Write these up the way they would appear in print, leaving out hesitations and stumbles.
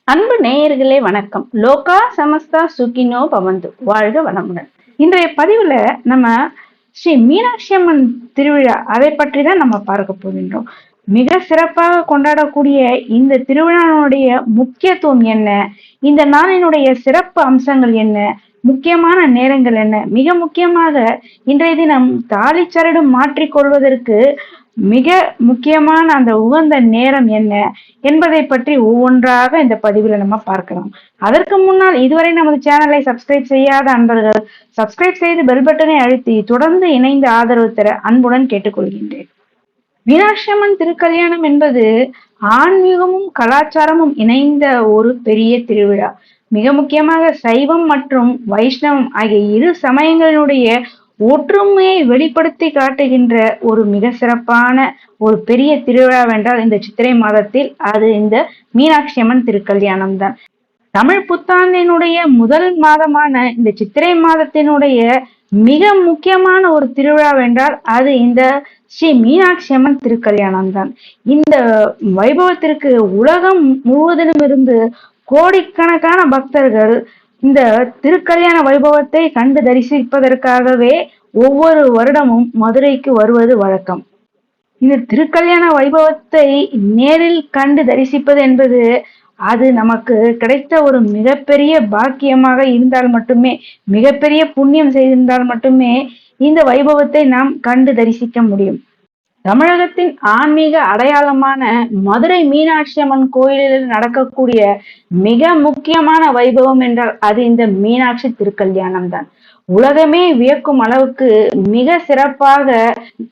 அன்பு நேயர்களே வணக்கம். லோகா சமஸ்தா சுகினோ பவந்து, வாழ்க வளமுடன். இன்றைய பதிவுல நம்ம ஸ்ரீ மீனாட்சி அம்மன் திருவிழா அதை பற்றி தான் நம்ம பார்க்க போகின்றோம். மிக சிறப்பாக கொண்டாடக்கூடிய இந்த திருவிழாவுடைய முக்கியத்துவம் என்ன, இந்த நாளினுடைய சிறப்பு அம்சங்கள் என்ன, முக்கியமான நேரங்கள் என்ன, மிக முக்கியமாக இன்றைய தினம் தாலிச்சரடு மாற்றிக்கொள்வதற்கு மிக முக்கியமான அந்த உகந்த நேரம் என்ன என்பதை பற்றி ஒவ்வொன்றாக இந்த பதிவில் நம்ம பார்க்கலாம். அதற்கு முன்னால் இதுவரை நமது சேனலை சப்ஸ்கிரைப் செய்யாத அன்பர்கள் சப்ஸ்கிரைப் செய்து பெல் பட்டனை அழுத்தி தொடர்ந்து இணைந்து ஆதரவு தர அன்புடன் கேட்டுக்கொள்கின்றேன். மீனாட்சி அம்மன் திருக்கல்யாணம் என்பது ஆன்மீகமும் கலாச்சாரமும் இணைந்த ஒரு பெரிய திருவிழா. மிக முக்கியமாக சைவம் மற்றும் வைஷ்ணவம் ஆகிய இரு சமயங்களினுடைய ஒற்றுமையை வெளிப்படுத்தி காட்டுகின்ற ஒரு மிக சிறப்பான ஒரு பெரிய திருவிழாவென்றால் இந்த சித்திரை மாதத்தில் அது இந்த மீனாட்சி அம்மன் திருக்கல்யாணம் தான். தமிழ் புத்தாண்டினுடைய முதல் மாதமான இந்த சித்திரை மாதத்தினுடைய மிக முக்கியமான ஒரு திருவிழாவென்றால் அது இந்த ஸ்ரீ மீனாட்சி அம்மன் திருக்கல்யாணம் தான். இந்த வைபவத்திற்கு உலகம் முழுவதிலும் இருந்து கோடிக்கணக்கான பக்தர்கள் இந்த திருக்கல்யாண வைபவத்தை கண்டு தரிசிப்பதற்காகவே ஒவ்வொரு வருடமும் மதுரைக்கு வருவது வழக்கம். இந்த திருக்கல்யாண வைபவத்தை நேரில் கண்டு தரிசிப்பது என்பது அது நமக்கு கிடைத்த ஒரு மிகப்பெரிய பாக்கியமாக இருந்தால் மட்டுமே, மிகப்பெரிய புண்ணியம் செய்திருந்தால் மட்டுமே இந்த வைபவத்தை நாம் கண்டு தரிசிக்க முடியும். தமிழகத்தின் ஆன்மீக அடையாளமான மதுரை மீனாட்சி அம்மன் கோயிலில் நடக்கக்கூடிய மிக முக்கியமான வைபவம் என்றால் அது இந்த மீனாட்சி திருக்கல்யாணம் தான். உலகமே வியக்கும் அளவுக்கு மிக சிறப்பாக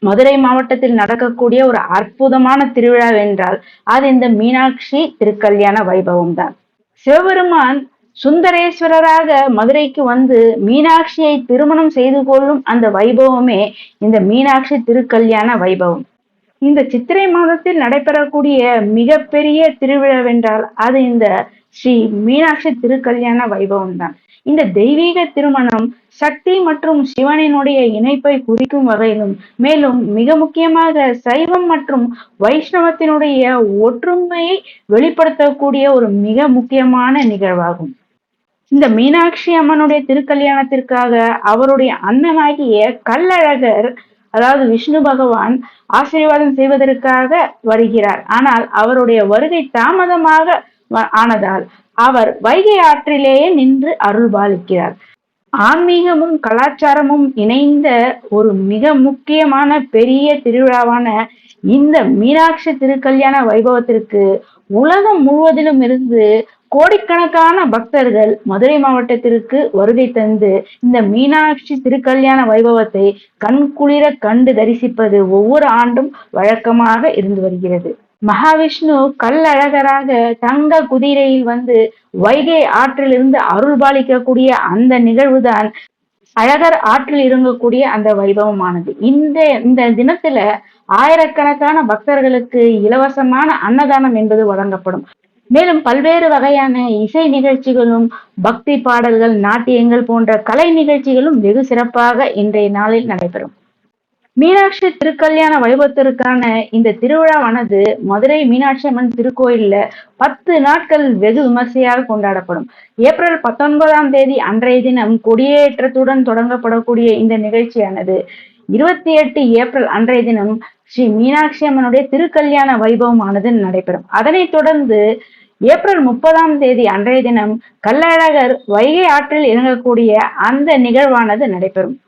மதுரை மாவட்டத்தில் நடக்கக்கூடிய ஒரு அற்புதமான திருவிழா என்றால் அது இந்த மீனாட்சி திருக்கல்யாண வைபவம் தான். சிவபெருமான் சுந்தரேஸ்வரராக மதுரைக்கு வந்து மீனாட்சியை திருமணம் செய்து கொள்ளும் அந்த வைபவமே இந்த மீனாட்சி திருக்கல்யாண வைபவம். இந்த சித்திரை மாதத்தில் நடைபெறக்கூடிய மிகப்பெரிய திருவிழாவென்றால் அது இந்த ஸ்ரீ மீனாட்சி திருக்கல்யாண வைபவம் தான். இந்த தெய்வீக திருமணம் சக்தி மற்றும் சிவனினுடைய இணைப்பை குறிக்கும் வகையிலும், மேலும் மிக முக்கியமாக சைவம் மற்றும் வைஷ்ணவத்தினுடைய ஒற்றுமையை வெளிப்படுத்தக்கூடிய ஒரு மிக முக்கியமான நிகழ்வாகும். இந்த மீனாட்சி அம்மனுடைய திருக்கல்யாணத்திற்காக அவருடைய அண்ணனாகிய கள்ளழகர், அதாவது விஷ்ணு பகவான் ஆசீர்வாதம் செய்வதற்காக வருகிறார். ஆனால் அவருடைய வருகை தாமதமாக ஆனதால் அவர் வைகை ஆற்றிலேயே நின்று அருள் பாலிக்கிறார். ஆன்மீகமும் கலாச்சாரமும் இணைந்த ஒரு மிக முக்கியமான பெரிய திருவிழாவான இந்த மீனாட்சி திருக்கல்யாண வைபவத்திற்கு உலகம் முழுவதிலும் இருந்து கோடிக்கணக்கான பக்தர்கள் மதுரை மாவட்டத்திற்கு வருகை தந்து இந்த மீனாட்சி திருக்கல்யாண வைபவத்தை கண்குளிர கண்டு தரிசிப்பது ஒவ்வொரு ஆண்டும் வழக்கமாக இருந்து வருகிறது. மகாவிஷ்ணு கல்லழகராக தங்க குதிரையில் வந்து வைகை ஆற்றிலிருந்து அருள் பாலிக்கக்கூடிய அந்த நிகழ்வுதான் அழகர் ஆற்றில் இறங்கக்கூடிய அந்த வைபவமானது. இந்த தினத்துல ஆயிரக்கணக்கான பக்தர்களுக்கு இலவசமான அன்னதானம் என்பது வழங்கப்படும். மேலும் பல்வேறு வகையான இசை நிகழ்ச்சிகளும் பக்தி பாடல்கள், நாட்டியங்கள் போன்ற கலை நிகழ்ச்சிகளும் வெகு சிறப்பாக இன்றைய நாளில் நடைபெறும். மீனாட்சி திருக்கல்யாண வைபவத்திற்கான இந்த திருவிழாவானது மதுரை மீனாட்சி அம்மன் திருக்கோயில்ல 10 நாட்கள் வெகு விமர்சையாக கொண்டாடப்படும். ஏப்ரல் 19ஆம் தேதி அன்றைய தினம் கொடியேற்றத்துடன் தொடங்கப்படக்கூடிய இந்த நிகழ்ச்சியானது 28 ஏப்ரல் அன்றைய தினம் ஸ்ரீ மீனாட்சி அம்மனுடைய திருக்கல்யாண வைபவமானது நடைபெறும். அதனைத் தொடர்ந்து ஏப்ரல் 30ஆம் தேதி அன்றைய தினம் கள்ளழகர் வைகை ஆற்றில் இறங்கக்கூடிய அந்த நிகழ்வானது நடைபெறும்.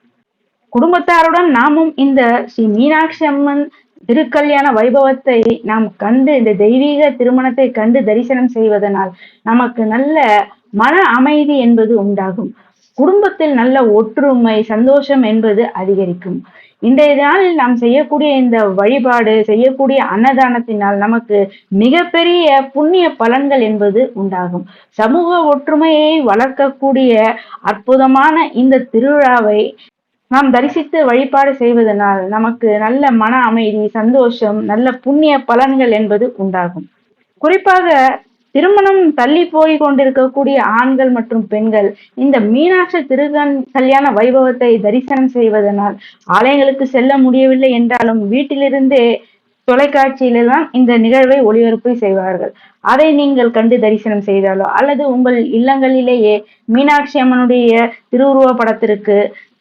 குடும்பத்தாருடன் நாமும் இந்த ஸ்ரீ மீனாட்சி அம்மன் திருக்கல்யாண வைபவத்தை நாம் கண்டு, இந்த தெய்வீக திருமணத்தை கண்டு தரிசனம் செய்வதனால் நமக்கு நல்ல மன அமைதி என்பது உண்டாகும். குடும்பத்தில் நல்ல ஒற்றுமை, சந்தோஷம் என்பது அதிகரிக்கும். இன்றைய நாளில் நாம் செய்யக்கூடிய இந்த வழிபாடு, செய்யக்கூடிய அன்னதானத்தினால் நமக்கு மிகப்பெரிய புண்ணிய பலன்கள் என்பது உண்டாகும். சமூக ஒற்றுமையை வளர்க்கக்கூடிய அற்புதமான இந்த திருவிழாவை நாம் தரிசித்து வழிபாடு செய்வதனால் நமக்கு நல்ல மன அமைதி, சந்தோஷம், நல்ல புண்ணிய பலன்கள் என்பது உண்டாகும். குறிப்பாக திருமணம் தள்ளி போய் கொண்டிருக்கக்கூடிய ஆண்கள் மற்றும் பெண்கள் இந்த மீனாட்சி கல்யாண வைபவத்தை தரிசனம் செய்வதனால் ஆலயங்களுக்கு செல்ல முடியவில்லை என்றாலும் வீட்டிலிருந்தே தொலைக்காட்சியில தான் இந்த நிகழ்வை ஒளிபரப்பு செய்வார்கள். அதை நீங்கள் கண்டு தரிசனம் செய்தாலோ அல்லது உங்கள் இல்லங்களிலேயே மீனாட்சி அம்மனுடைய திருவுருவ படத்திற்கு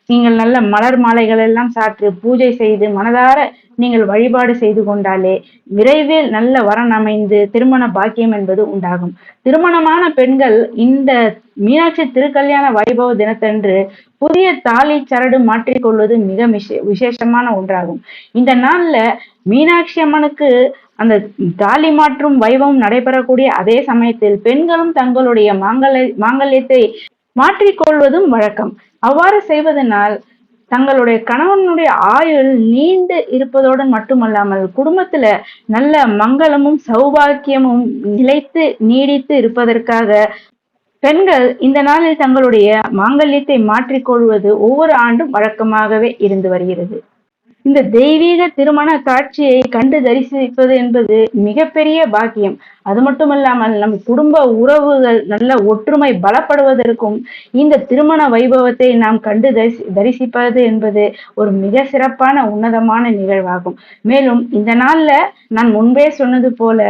நீங்கள் நல்ல மலர் மாலைகள் எல்லாம் சாற்றி பூஜை செய்து மனதார நீங்கள் வழிபாடு செய்து கொண்டாலே விரைவில் நல்ல வரன் அமைந்து திருமண பாக்கியம் என்பது உண்டாகும். திருமணமான பெண்கள் இந்த மீனாட்சி திருக்கல்யாண வைபவ தினத்தன்று புதிய தாலி சரடு மாற்றிக்கொள்வது மிக விசேஷமான ஒன்றாகும். இந்த நாள்ல மீனாட்சி அம்மனுக்கு அந்த தாலி மாற்றும் வைபவம் நடைபெறக்கூடிய அதே சமயத்தில் பெண்களும் தங்களுடைய மாங்கல்யத்தை மாற்றிக்கொள்வதும் வழக்கம். அவ்வாறு செய்வதனால் தங்களுடைய கணவனுடைய ஆயுள் நீண்டு இருப்பதோடு மட்டுமல்லாமல் குடும்பத்துல நல்ல மங்களமும் சௌபாக்கியமும் நிலைத்து நீடித்து இருப்பதற்காக பெண்கள் இந்த நாளில் தங்களுடைய மாங்கல்யத்தை மாற்றிக்கொள்வது ஒவ்வொரு ஆண்டும் வழக்கமாகவே இருந்து வருகிறது. இந்த தெய்வீக திருமண காட்சியை கண்டு தரிசிப்பது என்பது மிகப்பெரிய பாக்கியம். அது மட்டுமல்லாமல் நம் குடும்ப உறவுகள் நல்ல ஒற்றுமை பலப்படுவதற்கும் இந்த திருமண வைபவத்தை நாம் கண்டு தரிசிப்பது என்பது ஒரு மிக சிறப்பான உன்னதமான நிகழ்வாகும். மேலும் இந்த நாள்ல நான் முன்பே சொன்னது போல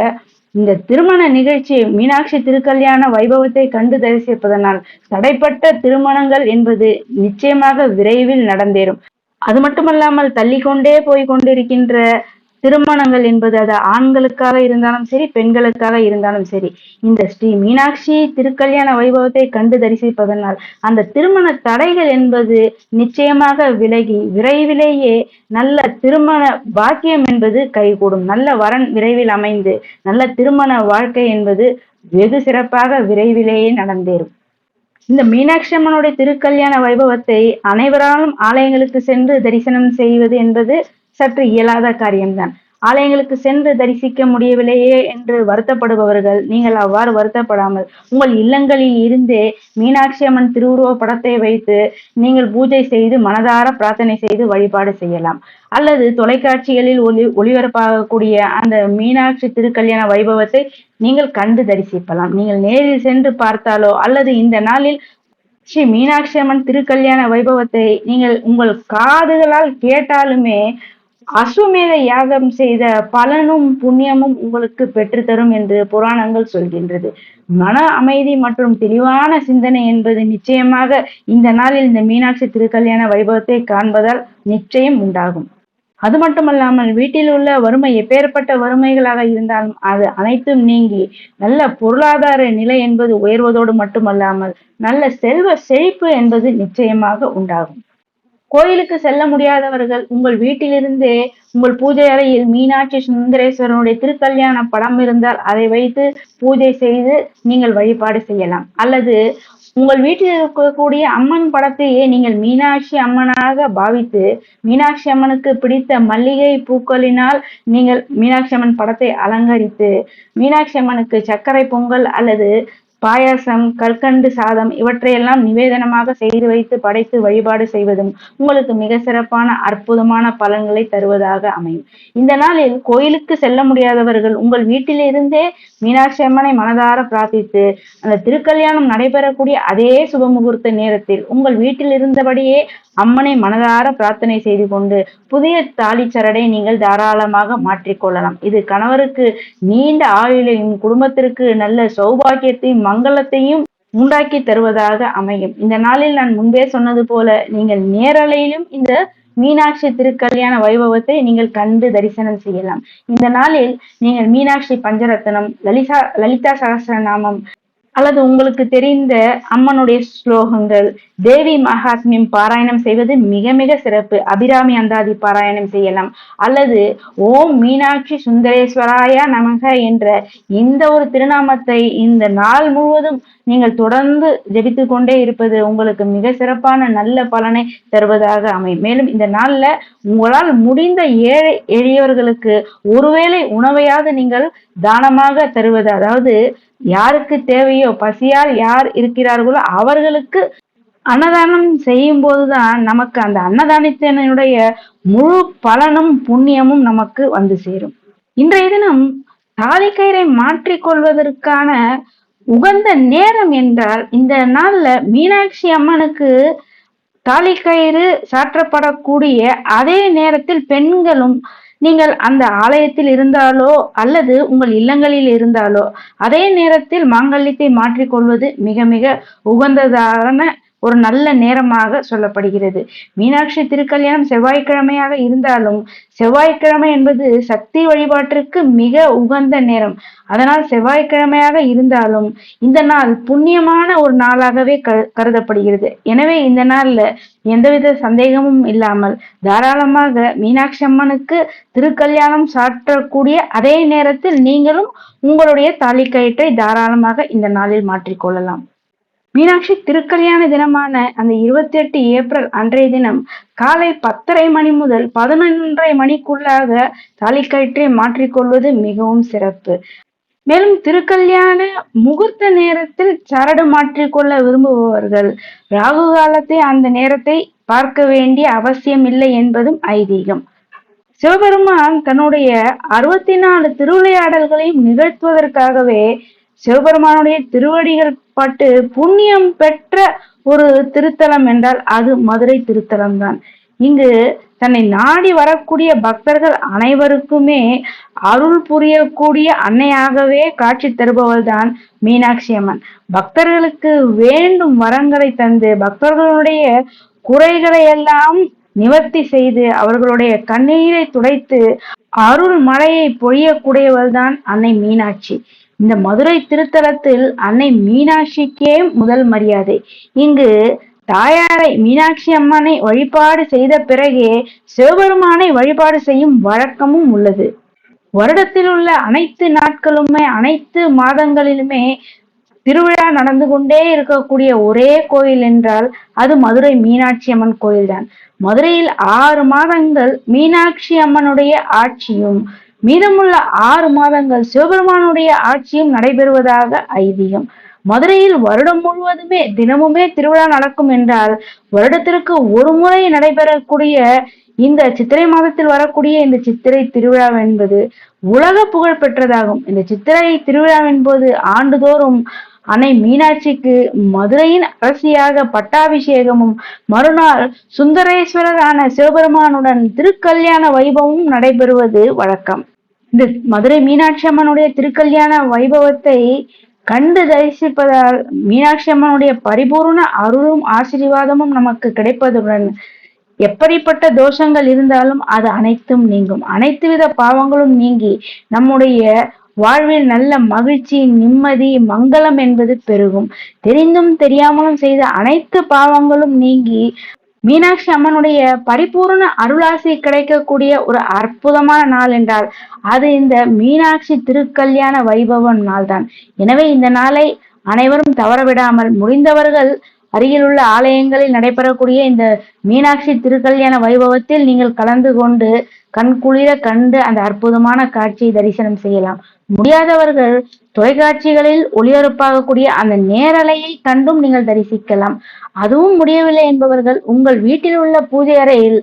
இந்த திருமண நிகழ்ச்சி மீனாட்சி திருக்கல்யாண வைபவத்தை கண்டு தரிசிப்பதனால் தடைப்பட்ட திருமணங்கள் என்பது நிச்சயமாக விரைவில் நடந்தேறும். அது மட்டுமல்லாமல் தள்ளிக்கொண்டே போய் கொண்டிருக்கின்ற திருமணங்கள் என்பது அது ஆண்களுக்காக இருந்தாலும் சரி பெண்களுக்காக இருந்தாலும் சரி இந்த ஸ்ரீ மீனாட்சி திருக்கல்யாண வைபவத்தை கண்டு தரிசிப்பதனால் அந்த திருமண தடைகள் என்பது நிச்சயமாக விலகி விரைவிலேயே நல்ல திருமண பாக்கியம் என்பது கைகூடும். நல்ல வரன் விரைவில் அமைந்து நல்ல திருமண வாழ்க்கை என்பது வெகு சிறப்பாக விரைவிலேயே நடந்தேறும். இந்த மீனாட்சி அம்மனுடைய திருக்கல்யாண வைபவத்தை அனைவராலும் ஆலயங்களுக்கு சென்று தரிசனம் செய்வது என்பது சற்று இயலாத காரியம்தான். ஆலயங்களுக்கு சென்று தரிசிக்க முடியவில்லையே என்று வருத்தப்படுபவர்கள் நீங்கள் அவ்வாறு வருத்தப்படாமல் உங்கள் இல்லங்களில் இருந்தே மீனாட்சி அம்மன் திருவுருவ படத்தை வைத்து நீங்கள் பூஜை செய்து மனதார பிரார்த்தனை செய்து வழிபாடு செய்யலாம். அல்லது தொலைக்காட்சிகளில் ஒளிபரப்பாகக்கூடிய அந்த மீனாட்சி திருக்கல்யாண வைபவத்தை நீங்கள் கண்டு தரிசிக்கலாம். நீங்கள் நேரில் சென்று பார்த்தாலோ அல்லது இந்த நாளில் ஸ்ரீ மீனாட்சி அம்மன் திருக்கல்யாண வைபவத்தை நீங்கள் உங்கள் காதுகளால் கேட்டாலுமே அசுமேத யாகம் செய்த பலனும் புண்ணியமும் உங்களுக்கு பெற்றுத்தரும் என்று புராணங்கள் சொல்கின்றது. மன அமைதி மற்றும் தெளிவான சிந்தனை என்பது நிச்சயமாக இந்த நாளில் இந்த மீனாட்சி திருக்கல்யாண வைபவத்தை காண்பதால் நிச்சயம் உண்டாகும். அது மட்டுமல்லாமல் வீட்டில் உள்ள வறுமை எப்பேற்பட்ட வறுமைகளாக இருந்தாலும் அது அனைத்தும் நீங்கி நல்ல பொருளாதார நிலை என்பது உயர்வதோடு மட்டுமல்லாமல் நல்ல செல்வ செழிப்பு என்பது நிச்சயமாக உண்டாகும். கோயிலுக்கு செல்ல முடியாதவர்கள் உங்கள் வீட்டிலிருந்தே உங்கள் பூஜை அறையில் மீனாட்சி சுந்தரேஸ்வரனுடைய திருக்கல்யாண படம் இருந்தால் அதை வைத்து பூஜை செய்து நீங்கள் வழிபாடு செய்யலாம். அல்லது உங்கள் வீட்டில் இருக்கக்கூடிய அம்மன் படத்தையே நீங்கள் மீனாட்சி அம்மனாக பாவித்து மீனாட்சி அம்மனுக்கு பிடித்த மல்லிகை பூக்களினால் நீங்கள் மீனாட்சி அம்மன் படத்தை அலங்கரித்து மீனாட்சி அம்மனுக்கு சர்க்கரை பொங்கல் அல்லது பாயாசம் கற்கண்டு சாதம் இவற்றையெல்லாம் நிவேதனமாக செய்து வைத்து படைத்து வழிபாடு செய்வதும் உங்களுக்கு மிக சிறப்பான அற்புதமான பலன்களை தருவதாக அமையும். இந்த நாளில் கோயிலுக்கு செல்ல முடியாதவர்கள் உங்கள் வீட்டிலிருந்தே மீனாட்சி அம்மனை மனதார பிரார்த்தித்து அந்த திருக்கல்யாணம் நடைபெறக்கூடிய அதே சுபமுகூர்த்த நேரத்தில் உங்கள் வீட்டில் இருந்தபடியே அம்மனை மனதார பிரார்த்தனை செய்து கொண்டு புதிய தாலி சரடை நீங்கள் தாராளமாக மாற்றிக்கொள்ளலாம். இது கணவருக்கு நீண்ட ஆயுளையும் குடும்பத்திற்கு நல்ல சௌபாக்கியத்தையும் மங்களத்தையும் உண்டாக்கி தருவதாக அமையும். இந்த நாளில் நான் முன்பே சொன்னது போல நீங்கள் நேரலையிலும் இந்த மீனாட்சி திருக்கல்யாண வைபவத்தை நீங்கள் கண்டு தரிசனம் செய்யலாம். இந்த நாளில் நீங்கள் மீனாட்சி பஞ்சரத்னம் லலிதா சகஸ்ரநாமம் அல்லது உங்களுக்கு தெரிந்த அம்மனுடைய ஸ்லோகங்கள் தேவி மகாத்மியம் பாராயணம் செய்வது மிக மிக சிறப்பு. அபிராமி அந்தாதி பாராயணம் செய்யலாம். அல்லது ஓம் மீனாட்சி சுந்தரேஸ்வராய நமக என்ற இந்த ஒரு திருநாமத்தை இந்த நாள் முழுவதும் நீங்கள் தொடர்ந்து ஜெபித்து கொண்டே இருப்பது உங்களுக்கு மிக சிறப்பான நல்ல பலனை தருவதாக அமையும். மேலும் இந்த நாள்ல உங்களால் முடிந்த ஏழை எளியவர்களுக்கு ஒருவேளை உணவையாவது நீங்கள் தானமாக தருவது, அதாவது யாருக்கு தேவையோ பசியால் யார் இருக்கிறார்களோ அவர்களுக்கு அன்னதானம் செய்யும் போதுதான் நமக்கு அந்த அன்னதானத்தினுடைய முழு பலனும் புண்ணியமும் நமக்கு வந்து சேரும். இன்றைய தினம் தாலிக்கயிறை மாற்றிக்கொள்வதற்கான உகந்த நேரம் என்றால் இந்த நாள்ல மீனாட்சி அம்மனுக்கு தாலிக்கயிறு சாற்றப்படக்கூடிய அதே நேரத்தில் பெண்களும் நீங்கள் அந்த ஆலயத்தில் இருந்தாலோ அல்லது உங்கள் இல்லங்களில் இருந்தாலோ அதே நேரத்தில் மாங்கல்யத்தை மாற்றிக்கொள்வது மிக மிக உகந்ததான ஒரு நல்ல நேரமாக சொல்லப்படுகிறது. மீனாட்சி திருக்கல்யாணம் செவ்வாய்க்கிழமையாக இருந்தாலும் செவ்வாய்க்கிழமை என்பது சக்தி வழிபாட்டிற்கு மிக உகந்த நேரம். அதனால் செவ்வாய்க்கிழமையாக இருந்தாலும் இந்த நாள் புண்ணியமான ஒரு நாளாகவே கருதப்படுகிறது. எனவே இந்த நாள்ல எந்தவித சந்தேகமும் இல்லாமல் தாராளமாக மீனாட்சி அம்மனுக்கு திருக்கல்யாணம் சாற்றக்கூடிய அதே நேரத்தில் நீங்களும் உங்களுடைய தாலிக்கயிற்றை தாராளமாக இந்த நாளில் மாற்றிக்கொள்ளலாம். மீனாட்சி திருக்கல்யாண தினமான அந்த 28 ஏப்ரல் அன்றைய தினம் காலை 10:30 மணி முதல் 11:30 மணிக்குள்ளாக தாலிக்கயிற்றை மாற்றிக்கொள்வது மிகவும் சிறப்பு. மேலும் திருக்கல்யாண முகூர்த்த நேரத்தில் சரடு மாற்றிக்கொள்ள விரும்புபவர்கள் ராகு காலத்தை அந்த நேரத்தை பார்க்க வேண்டிய அவசியம் இல்லை என்பதும் ஐதீகம். சிவபெருமான் தன்னுடைய 64 திருவிளையாடல்களையும் நிகழ்த்துவதற்காகவே சிவபெருமானுடைய திருவடிகள் பட்டு புண்ணியம் பெற்ற ஒரு திருத்தலம் என்றால் அது மதுரை திருத்தலம் தான். இங்கு தன்னை நாடி வரக்கூடிய பக்தர்கள் அனைவருக்குமே அருள் புரியக்கூடிய அன்னையாகவே காட்சி தருபவள் தான் மீனாட்சி அம்மன். பக்தர்களுக்கு வேண்டும் வரங்களை தந்து பக்தர்களுடைய குறைகளை எல்லாம் நிவர்த்தி செய்து அவர்களுடைய கண்ணீரை துடைத்து அருள் மழையை பொழியக்கூடியவள் தான் அன்னை மீனாட்சி. இந்த மதுரை திருத்தலத்தில் அன்னை மீனாட்சிக்கே முதல் மரியாதை. இங்கு தாயாரை மீனாட்சி அம்மனை வழிபாடு செய்த பிறகே சிவபெருமானை வழிபாடு செய்யும் வழக்கமும் உள்ளது. வருடத்தில் உள்ள அனைத்து நாட்களுமே அனைத்து மாதங்களிலுமே திருவிழா நடந்து கொண்டே இருக்கக்கூடிய ஒரே கோயில் என்றால் அது மதுரை மீனாட்சி அம்மன் கோயில் தான். மதுரையில் 6 மாதங்கள் மீனாட்சி அம்மனுடைய ஆட்சியும் மீதமுள்ள 6 மாதங்கள் சிவபெருமானுடைய ஆட்சியும் நடைபெறுவதாக ஐதீகம். மதுரையில் வருடம் முழுவதுமே தினமுமே திருவிழா நடக்கும் என்றால் வருடத்திற்கு ஒரு முறை நடைபெறக்கூடிய இந்த சித்திரை மாதத்தில் வரக்கூடிய இந்த சித்திரை திருவிழா என்பது உலக புகழ் பெற்றதாகும். இந்த சித்திரை திருவிழாவின் போது ஆண்டுதோறும் அன்னை மீனாட்சிக்கு மதுரையின் அரசியாக பட்டாபிஷேகமும் மறுநாள் சுந்தரேஸ்வரரான சிவபெருமானுடன் திருக்கல்யாண வைபவமும் நடைபெறுவது வழக்கம். இந்த மதுரை மீனாட்சி அம்மனுடைய திருக்கல்யாண வைபவத்தை கண்டு தரிசிப்பதால் மீனாட்சி அம்மனுடைய பரிபூர்ண அருளும் ஆசீர்வாதமும் நமக்கு கிடைப்பதுடன் எப்படிப்பட்ட தோஷங்கள் இருந்தாலும் அது அனைத்தும் நீங்கும். அனைத்து வித பாவங்களும் நீங்கி நம்முடைய வாழ்வில் நல்ல மகிழ்ச்சி, நிம்மதி, மங்களம் என்பது பெருகும். தெரிந்தும் தெரியாமலும் செய்த அனைத்து பாவங்களும் நீங்கி மீனாட்சி அம்மனுடைய பரிபூர்ண அருளாசி கிடைக்கக்கூடிய ஒரு அற்புதமான நாள் என்றால் அது இந்த மீனாட்சி திருக்கல்யாண வைபவம் நாள் தான். எனவே இந்த நாளை அனைவரும் தவறவிடாமல் முடிந்தவர்கள் அருகிலுள்ள ஆலயங்களில் நடைபெறக்கூடிய இந்த மீனாட்சி திருக்கல்யாண வைபவத்தில் நீங்கள் கலந்து கொண்டு கண்குளிர கண்டு அந்த அற்புதமான காட்சியை தரிசனம் செய்யலாம். முடியாதவர்கள் தொலைக்காட்சிகளில் ஒளிபரப்பாகக்கூடிய அந்த நேரலையை கண்டும் நீங்கள் தரிசிக்கலாம். அதுவும் முடியவில்லை என்பவர்கள் உங்கள் வீட்டில் உள்ள பூஜை அறையில்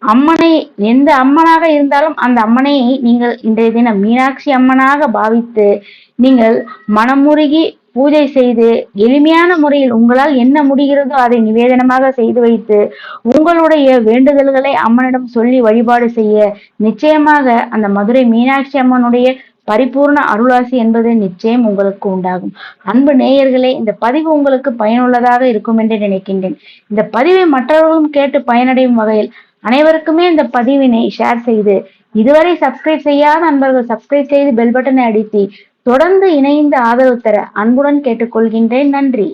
அம்மனை எந்த அம்மனாக இருந்தாலும் அந்த அம்மனை நீங்கள் இன்றைய தினம் மீனாட்சி அம்மனாக பாவித்து நீங்கள் மனமுருகி பூஜை செய்து எளிமையான முறையில் உங்களால் என்ன முடிகிறதோ அதை நிவேதனமாக செய்து வைத்து உங்களுடைய வேண்டுதல்களை அம்மனிடம் சொல்லி வழிபாடு செய்ய நிச்சயமாக அந்த மதுரை மீனாட்சி அம்மனுடைய பரிபூர்ண அருளாசி என்பது நிச்சயம் உங்களுக்கு உண்டாகும். அன்பு நேயர்களே, இந்த பதிவு உங்களுக்கு பயனுள்ளதாக இருக்கும் என்று நினைக்கின்றேன். இந்த பதிவை மற்றவர்களும் கேட்டு பயனடையும் வகையில் அனைவருக்குமே இந்த பதிவினை ஷேர் செய்து இதுவரை சப்ஸ்கிரைப் செய்யாத நண்பர்கள் சப்ஸ்கிரைப் செய்து பெல் பட்டனை அடித்து தொடர்ந்து இணைந்து ஆதரவு தர அன்புடன் கேட்டுக்கொள்கின்றேன். நன்றி.